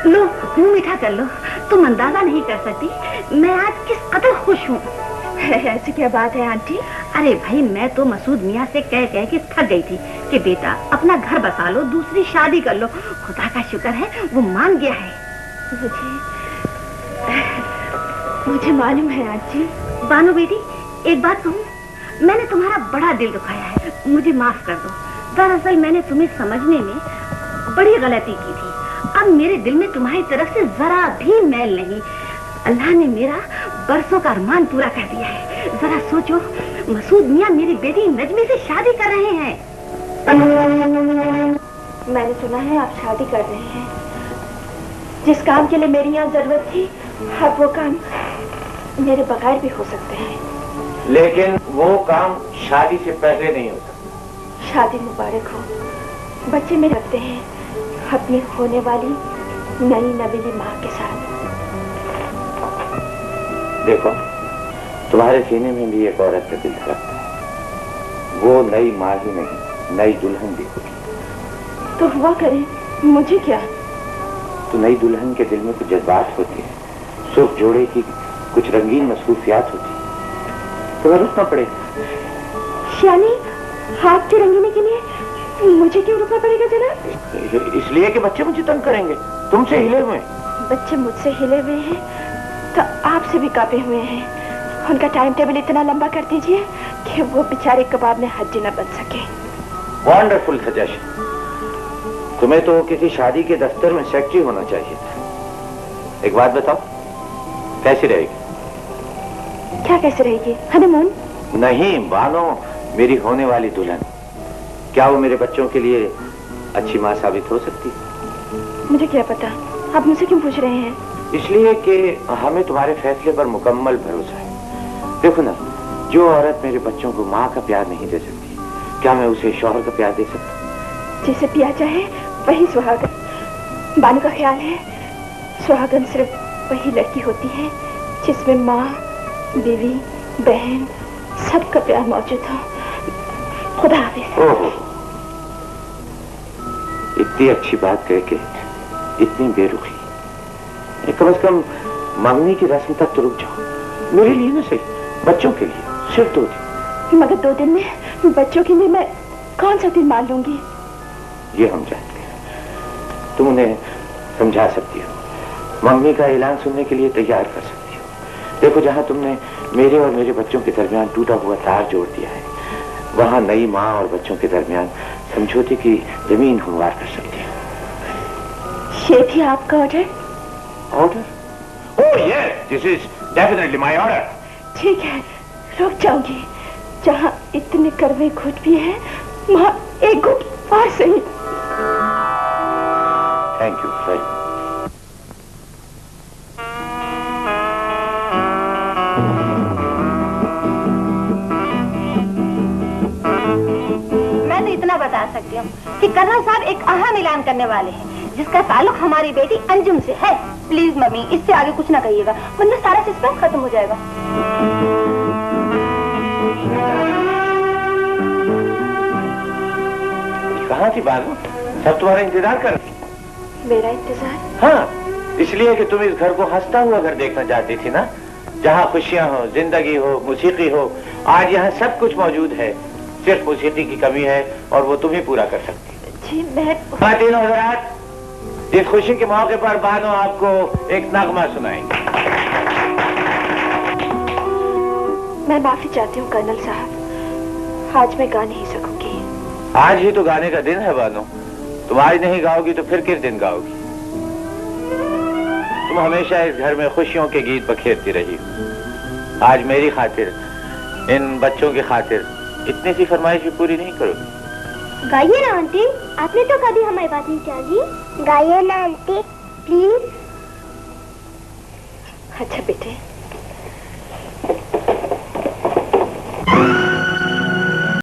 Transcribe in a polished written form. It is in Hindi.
लो मुंह मीठा कर लो। तुम अंदाजा नहीं कर सकती मैं आज किस कदर खुश हूँ। ऐसी क्या बात है आंटी? अरे भाई मैं तो मसूद मियाँ से कह कह के थक गई थी कि बेटा अपना घर बसा लो, दूसरी शादी कर लो। खुदा का शुक्र है वो मान गया है। मुझे मालूम है आंटी। बानो बेटी एक बात कहूँ, मैंने तुम्हारा बड़ा दिल दुखाया है, मुझे माफ कर दो। दरअसल मैंने तुम्हें समझने में बड़ी गलती की थी। अब मेरे दिल में तुम्हारी तरफ से जरा भी मैल नहीं। अल्लाह ने मेरा बरसों का अरमान पूरा कर दिया है। जरा सोचो, मसूद मियाँ मेरी बेटी नजमी से शादी कर रहे हैं। मैंने सुना है आप शादी कर रहे हैं। जिस काम के लिए मेरी यहाँ जरूरत थी, अब वो काम मेरे बगैर भी हो सकते हैं। लेकिन वो काम शादी से पहले नहीं हो सकता। शादी मुबारक हो। बच्चे में रखते हैं अपनी होने वाली नई नवीली माँ के साथ। देखो तुम्हारे सीने में भी एक औरत का दिल धड़कता है। वो नई माँ ही नहीं, नई दुल्हन भी होगी। तो हुआ करे, मुझे क्या? तो नई दुल्हन के दिल में कुछ जज्बात होती है, सुख जोड़े की कुछ रंगीन मसरूफियात होती है। तुम्हें रुकना पड़ेगा। यानी हाथ के रंगीने के लिए मुझे क्यों रुकना पड़ेगा जनाब? इसलिए कि बच्चे मुझे तंग करेंगे, तुमसे हिले हुए। बच्चे मुझसे हिले हुए हैं तो आपसे भी कांपे हुए हैं। उनका टाइम टेबल इतना लंबा कर दीजिए कि वो बेचारे कबाब में हड्डी न बन सके। Wonderful suggestion. तुम्हें तो किसी शादी के दफ्तर में सेक्रेटरी होना चाहिए था। एक बात बताओ, कैसी रहेगी? क्या कैसे रहेगी? हनीमून? नहीं बानो, मेरी होने वाली दुल्हन। क्या वो मेरे बच्चों के लिए अच्छी माँ साबित हो सकती? मुझे क्या पता, आप मुझसे क्यों पूछ रहे हैं? इसलिए कि हमें तुम्हारे फैसले पर मुकम्मल भरोसा है। देखो ना, जो औरत मेरे बच्चों को माँ का प्यार नहीं दे सकती, क्या मैं उसे शौहर का प्यार दे सकता? जिसे पिया चाहे वही सुहागन। बानू का ख्याल है सुहागन सिर्फ वही लड़की होती है जिसमें माँ, बीवी, बहन सबका प्यार मौजूद हो। खुदा हाफिज। ओहो, इतनी अच्छी बात कह के इतनी बेरुखी। कम से कम मंगनी की रस्म तक तो रुक जाओ। मेरे लिए ना सही, बच्चों के लिए सिर्फ 2 दिन। मगर 2 दिन में बच्चों के लिए मैं कौन सा दिन मान लूंगी? ये हम जानते हैं। तुम उन्हें समझा सकती हो, मंगनी का ऐलान सुनने के लिए तैयार कर सकती हो। देखो, जहां तुमने मेरे और मेरे बच्चों के दरमियान टूटा हुआ तार जोड़ दिया है, वहां नई माँ और बच्चों के दरमियान समझौते की जमीन हमवार कर सकती हो। ये थी आपका order? Order? Oh yes, this is definitely my order. ठीक है, रुक जाऊंगी। जहाँ इतने कड़वे घुट भी हैं, वहाँ एक घुट और सही। Thank you sir. मैं तो इतना बता सकती हूँ कि कर्नल साहब एक अहम ऐलान करने वाले हैं जिसका ताल्लुक हमारी बेटी अंजुम से है। प्लीज मम्मी, इससे आगे कुछ ना कहिएगा वरना सारा सस्पेंस खत्म हो जाएगा। कहाँ थी बानू? सब तुम्हारा इंतजार कर। मेरा इंतजार? हाँ, इसलिए कि तुम इस घर को हंसता हुआ घर देखना चाहती थी ना, जहाँ खुशियाँ हो, जिंदगी हो, मौसीकी हो। आज यहाँ सब कुछ मौजूद है, सिर्फ मौसीकी की कमी है और वो तुम ही पूरा कर सकती। जी मैं खातिन हज़रात, इस खुशी के मौके पर बानो आपको एक नगमा सुनाएंगे। मैं माफी चाहती हूँ कर्नल साहब, आज मैं गा नहीं सकूंगी। आज ही तो गाने का दिन है बानो। तुम आज नहीं गाओगी तो फिर किस दिन गाओगी? तुम हमेशा इस घर में खुशियों के गीत बखेरती रही हो। आज मेरी खातिर, इन बच्चों की खातिर इतनी सी फरमाइश भी पूरी नहीं करोगी? गाइए ना आंटी, आपने तो कभी हमारी बात नहीं की। गाइए ना आंटी प्लीज। अच्छा बेटे,